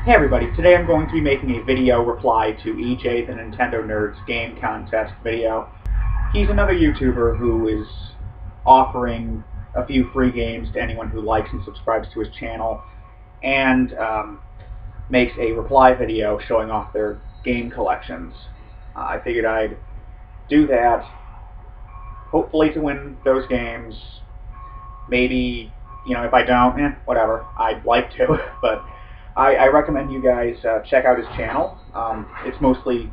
Hey everybody, today I'm going to be making a video reply to EJ the Nintendo Nerd's game contest video. He's another YouTuber who is offering a few free games to anyone who likes and subscribes to his channel, and makes a reply video showing off their game collections. I figured I'd do that, hopefully to win those games. Maybe, if I don't, whatever, I'd like to, but I recommend you guys check out his channel. It's mostly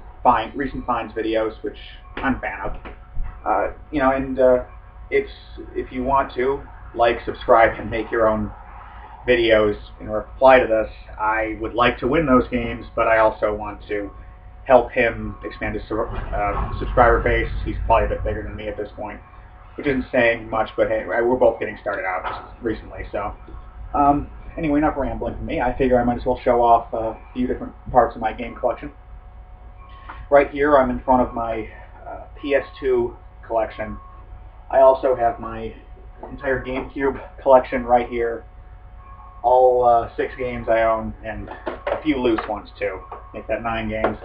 recent finds videos, which I'm a fan of. If you want to, subscribe, and make your own videos in reply to this, I would like to win those games, but I also want to help him expand his subscriber base. He's probably a bit bigger than me at this point, which isn't saying much, but hey, we're both getting started out recently, so. Anyway, enough rambling from me. I figure I might as well show off a few different parts of my game collection. Right here, I'm in front of my PS2 collection. I also have my entire GameCube collection right here. All 6 games I own, and a few loose ones too. Make that 9 games.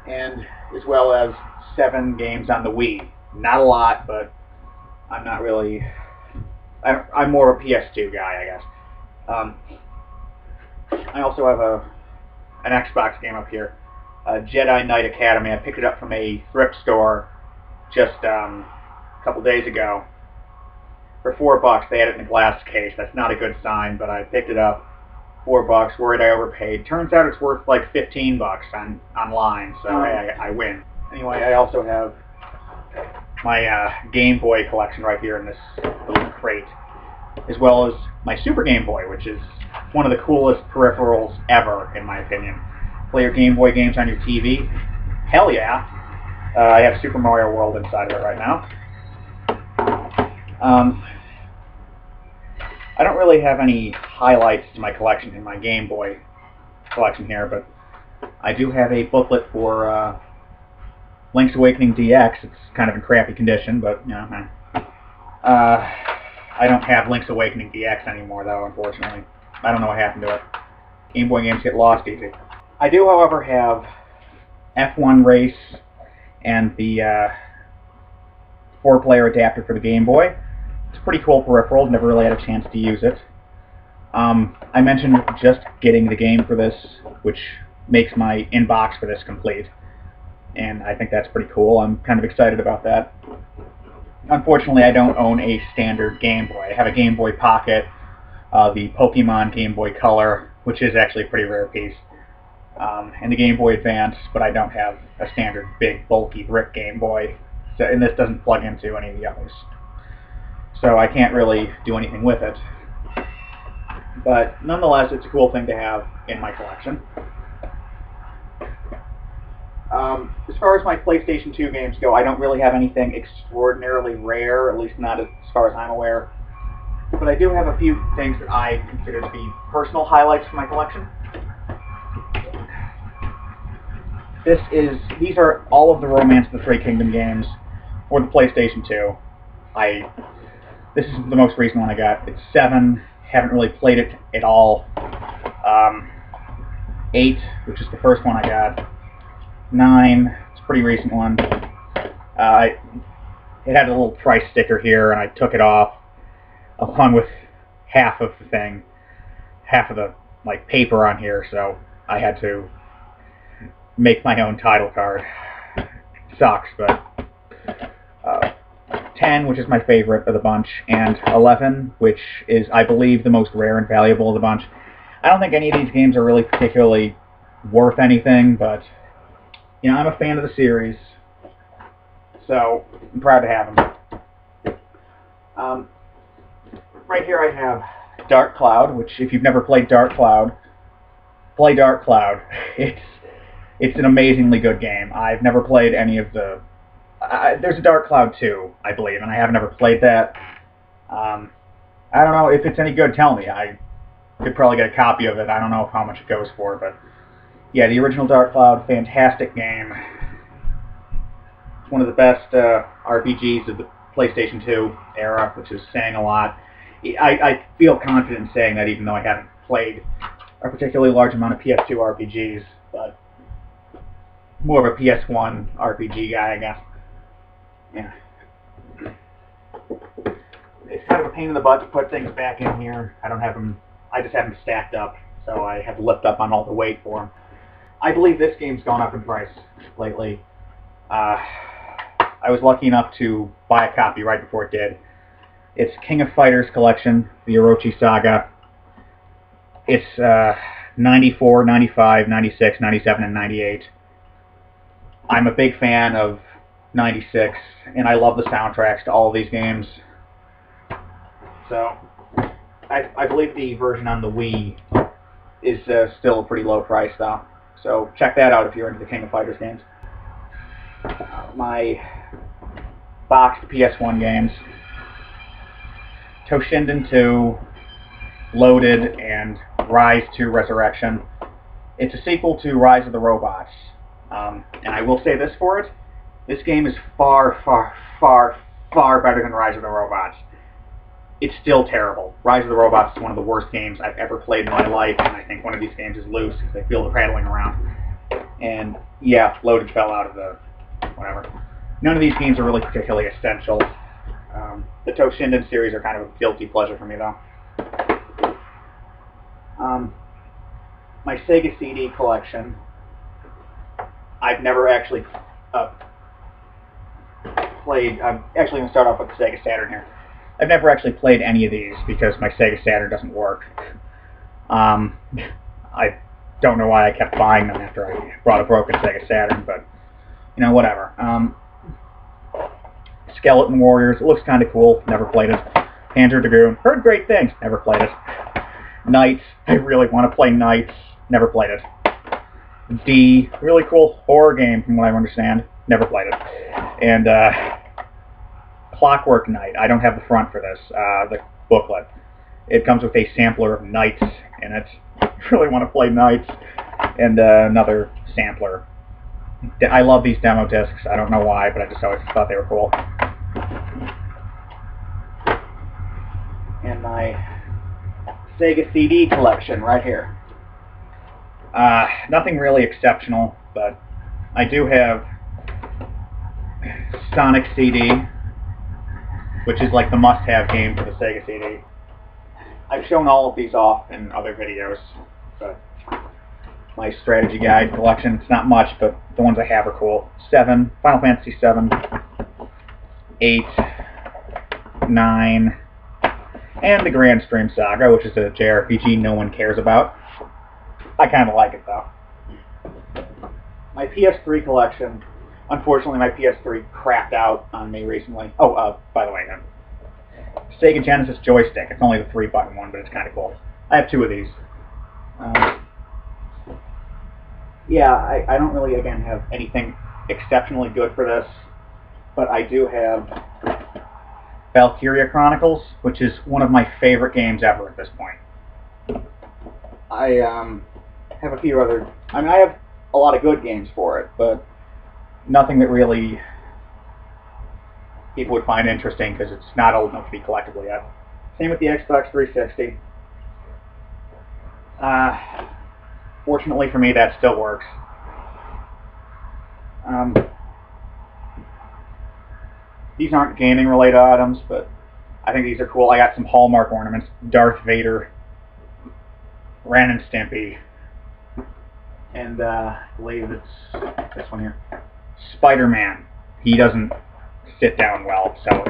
And as well as 7 games on the Wii. Not a lot, but I'm not really... I'm more of a PS2 guy, I guess. I also have an Xbox game up here, Jedi Knight Academy. I picked it up from a thrift store just a couple days ago for $4. They had it in a glass case. That's not a good sign, but I picked it up, $4. Worried I overpaid. Turns out it's worth like $15 online, so hey, I win. Anyway, I also have my Game Boy collection right here in this little crate, as well as my Super Game Boy, which is one of the coolest peripherals ever, in my opinion. Play your Game Boy games on your TV? Hell yeah! I have Super Mario World inside of it right now. I don't really have any highlights to my collection in my Game Boy collection here, but I do have a booklet for Link's Awakening DX. It's kind of in crappy condition, but, I don't have Link's Awakening DX anymore, though, unfortunately. I don't know what happened to it. Game Boy games get lost easy. I do, however, have F1 Race and the 4-player adapter for the Game Boy. It's a pretty cool peripheral. Never really had a chance to use it. I mentioned just getting the game for this, which makes my inbox for this complete. And I think that's pretty cool. I'm kind of excited about that. Unfortunately, I don't own a standard Game Boy. I have a Game Boy Pocket, the Pokemon Game Boy Color, which is actually a pretty rare piece, and the Game Boy Advance, but I don't have a standard big, bulky brick Game Boy, and this doesn't plug into any of the others. So I can't really do anything with it. But nonetheless, it's a cool thing to have in my collection. As far as my PlayStation 2 games go, I don't really have anything extraordinarily rare, at least not as far as I'm aware. But I do have a few things that I consider to be personal highlights for my collection. These are all of the Romance of the Three Kingdom games for the PlayStation 2. This is the most recent one I got. It's 7. Haven't really played it at all. 8, which is the first one I got. 9, it's a pretty recent one. It had a little price sticker here, and I took it off, along with half of the thing, half of the paper on here, so I had to make my own title card. Sucks, but 10, which is my favorite of the bunch, and 11, which is, I believe, the most rare and valuable of the bunch. I don't think any of these games are really particularly worth anything, but I'm a fan of the series, so I'm proud to have them. Right here I have Dark Cloud, which, if you've never played Dark Cloud, play Dark Cloud. It's an amazingly good game. I've never played any of the... there's a Dark Cloud 2, I believe, and I have never played that. I don't know if it's any good. Tell me. I could probably get a copy of it. I don't know how much it goes for, but... yeah, the original Dark Cloud, fantastic game. It's one of the best RPGs of the PlayStation 2 era, which is saying a lot. I feel confident in saying that, even though I haven't played a particularly large amount of PS2 RPGs, but more of a PS1 RPG guy, I guess. Yeah. It's kind of a pain in the butt to put things back in here. I don't have them, I just have them stacked up, so I have to lift up on all the weight for them. I believe this game's gone up in price lately. I was lucky enough to buy a copy right before it did. It's King of Fighters Collection, the Orochi Saga. It's 94, 95, 96, 97, and 98. I'm a big fan of 96, and I love the soundtracks to all of these games. So, I believe the version on the Wii is still a pretty low price, though. So check that out if you're into the King of Fighters games. My boxed PS1 games: Toshinden 2, Loaded, and Rise 2 Resurrection. It's a sequel to Rise of the Robots. And I will say this for it: this game is far, far, far, far better than Rise of the Robots. It's still terrible. Rise of the Robots is one of the worst games I've ever played in my life, and I think one of these games is loose because I feel the rattling around. And yeah, Loaded fell out of the whatever. None of these games are really particularly essential. The Toshinden series are kind of a guilty pleasure for me, though. My Sega CD collection, I've never actually played. I'm actually going to start off with the Sega Saturn here. I've never actually played any of these because my Sega Saturn doesn't work. I don't know why I kept buying them after I brought a broken Sega Saturn, but, you know, whatever. Skeleton Warriors, it looks kind of cool, never played it. Panzer Dragoon, heard great things, never played it. Knights, I really want to play Knights, never played it. D, really cool horror game from what I understand, never played it. And Clockwork Knight, I don't have the front for this, the booklet. It comes with a sampler of Knights in it. I really want to play Knights, and another sampler. I love these demo discs. I don't know why, but I just always thought they were cool. And my Sega CD collection right here. Nothing really exceptional, but I do have Sonic CD, which is like the must-have game for the Sega CD. I've shown all of these off in other videos, but my strategy guide collection, it's not much, but the ones I have are cool. 7, Final Fantasy 7, 8, 9, and the Grand Stream Saga, which is a JRPG no one cares about. I kind of like it, though. My PS3 collection, unfortunately my PS3 crapped out on me recently. Oh, by the way, Sega Genesis joystick. It's only the 3-button one, but it's kind of cool. I have 2 of these. Yeah, I don't really, again, have anything exceptionally good for this, but I do have Valkyria Chronicles, which is one of my favorite games ever at this point. I have a few other... I mean, I have a lot of good games for it, but nothing that really people would find interesting because it's not old enough to be collectible yet. Same with the Xbox 360. Fortunately for me, that still works. These aren't gaming-related items, but I think these are cool. I got some Hallmark ornaments. Darth Vader, Ren and Stimpy, and I believe it's this one here. Spider-Man. He doesn't sit down well, so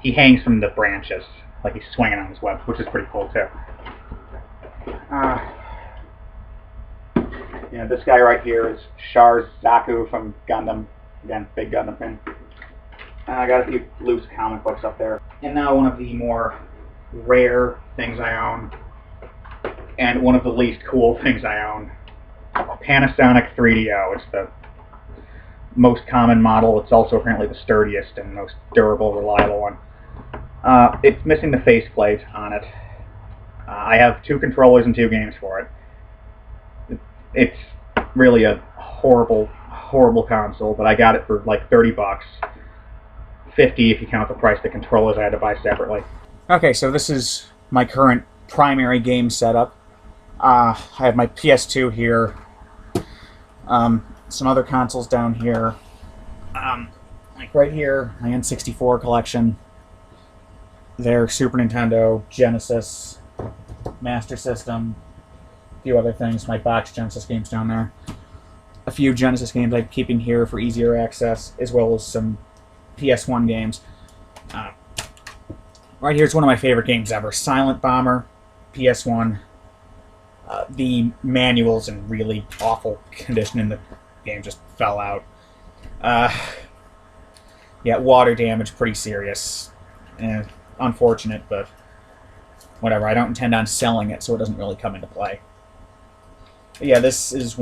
he hangs from the branches, like he's swinging on his web, which is pretty cool, too. This guy right here is Char Zaku from Gundam. Again, big Gundam fan. I got a few loose comic books up there. And now one of the more rare things I own, and one of the least cool things I own. Panasonic 3DO. It's the most common model. It's also apparently the sturdiest and most durable, reliable one. It's missing the faceplate on it. I have 2 controllers and 2 games for it. It's really a horrible, horrible console, but I got it for like 30 bucks. 50 if you count the price of the controllers I had to buy separately. Okay, so this is my current primary game setup. I have my PS2 here. Some other consoles down here. Like right here, my N64 collection. Their Super Nintendo, Genesis, Master System, a few other things. My box Genesis games down there. A few Genesis games I'm keeping here for easier access, as well as some PS1 games. Right here is one of my favorite games ever. Silent Bomber, PS1. The manual's in really awful condition and the game just fell out. Yeah, water damage, pretty serious. Unfortunate, but whatever. I don't intend on selling it, so it doesn't really come into play. But yeah, this is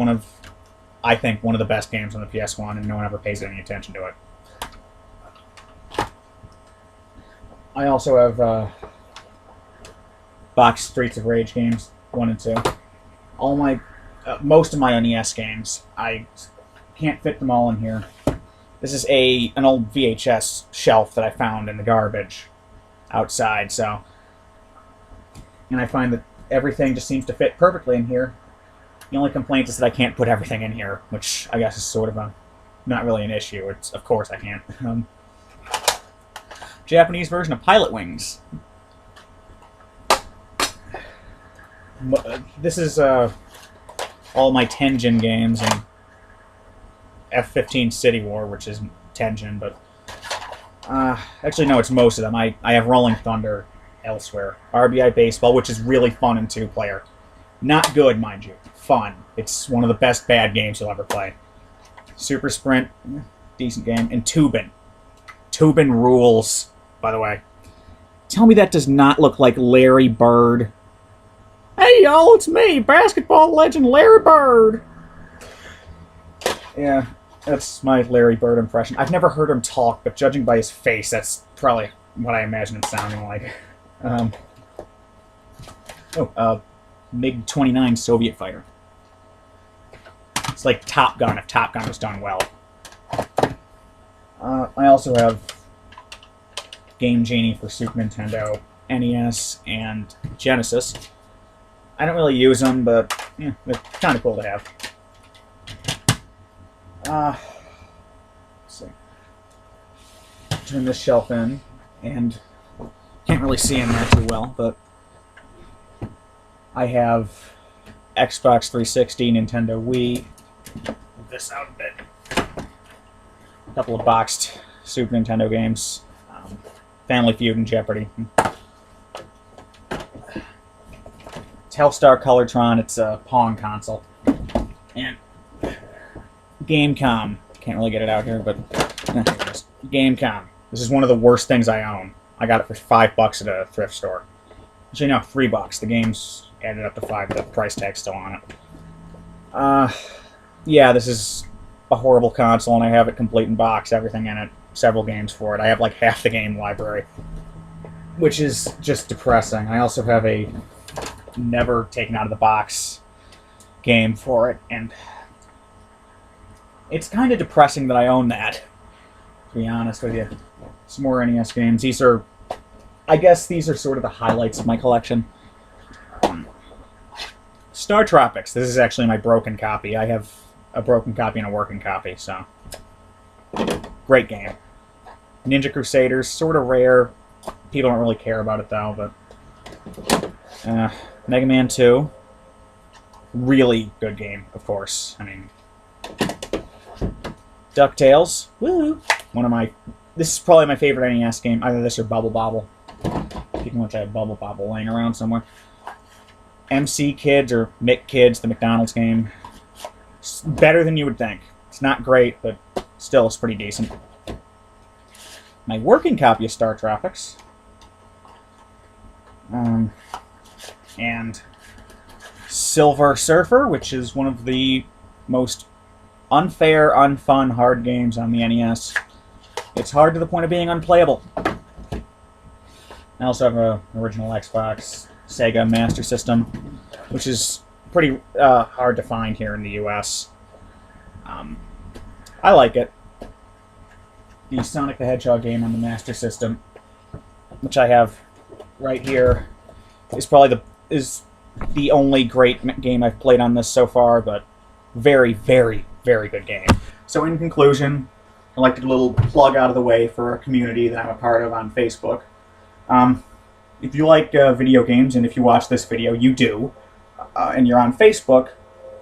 I think, one of the best games on the PS1, and no one ever pays any attention to it. I also have box Streets of Rage games, 1 and 2. All my, most of my NES games, I can't fit them all in here. This is an old VHS shelf that I found in the garbage outside, so, and I find that everything just seems to fit perfectly in here. The only complaint is that I can't put everything in here, which I guess is sort of not really an issue. Of course I can't. Japanese version of Pilot Wings. This is all my Tengen games and F-15 City War, which is Tengen, but actually no, it's most of them. I have Rolling Thunder elsewhere. RBI Baseball, which is really fun in 2-player. Not good, mind you. Fun. It's one of the best bad games you'll ever play. Super Sprint, decent game. And Tubin. Tubin rules, by the way. Tell me that does not look like Larry Bird. Hey, y'all, it's me, basketball legend Larry Bird. Yeah, that's my Larry Bird impression. I've never heard him talk, but judging by his face, that's probably what I imagine him sounding like. MiG-29 Soviet fighter. It's like Top Gun, if Top Gun was done well. I also have Game Genie for Super Nintendo, NES, and Genesis. I don't really use them, but yeah, they're kind of cool to have. Let's see. Turn this shelf in, and can't really see in there too well, but I have Xbox 360, Nintendo Wii. Move this out a bit. A couple of boxed Super Nintendo games. Family Feud and Jeopardy. Telstar Colortron, it's a Pong console. And Gamecom. Can't really get it out here, but Gamecom. This is one of the worst things I own. I got it for $5 at a thrift store. Actually, no, $3. The game's added up to $5. The price tag's still on it. Yeah, this is a horrible console, and I have it complete in box, everything in it, several games for it. I have like half the game library, which is just depressing. I also have a never taken out of the box game for it, and it's kind of depressing that I own that, to be honest with you. Some more NES games. I guess these are sort of the highlights of my collection. Star Tropics. This is actually my broken copy. I have a broken copy and a working copy, so great game. Ninja Crusaders, sort of rare. People don't really care about it though, but Mega Man 2, really good game, of course. I mean, DuckTales, woo! This is probably my favorite NES game. Either this or Bubble Bobble. Speaking of which, I have Bubble Bobble laying around somewhere. MC Kids or Mick Kids, the McDonald's game. It's better than you would think. It's not great, but still, it's pretty decent. My working copy of Star Tropics. And Silver Surfer, which is one of the most unfair, unfun, hard games on the NES. It's hard to the point of being unplayable. I also have an original Xbox, Sega Master System, which is pretty hard to find here in the US. I like it. The Sonic the Hedgehog game on the Master System, which I have right here, is probably the only great game I've played on this so far, but very, very, very good game. So in conclusion, I'd like to do a little plug out of the way for a community that I'm a part of on Facebook. If you like video games, and if you watch this video, you do, and you're on Facebook,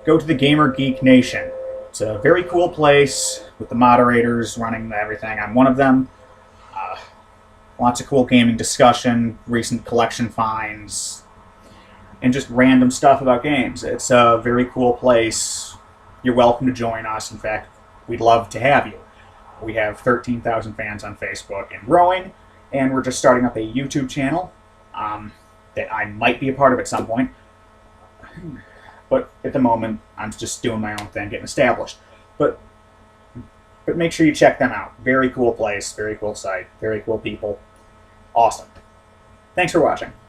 go to the Gamer Geek Nation. It's a very cool place with the moderators running everything. I'm one of them. Lots of cool gaming discussion, recent collection finds, and just random stuff about games. It's a very cool place. You're welcome to join us. In fact, we'd love to have you. We have 13,000 fans on Facebook and growing, and we're just starting up a YouTube channel that I might be a part of at some point. But at the moment, I'm just doing my own thing, getting established. But make sure you check them out. Very cool place, very cool site, very cool people. Awesome. Thanks for watching.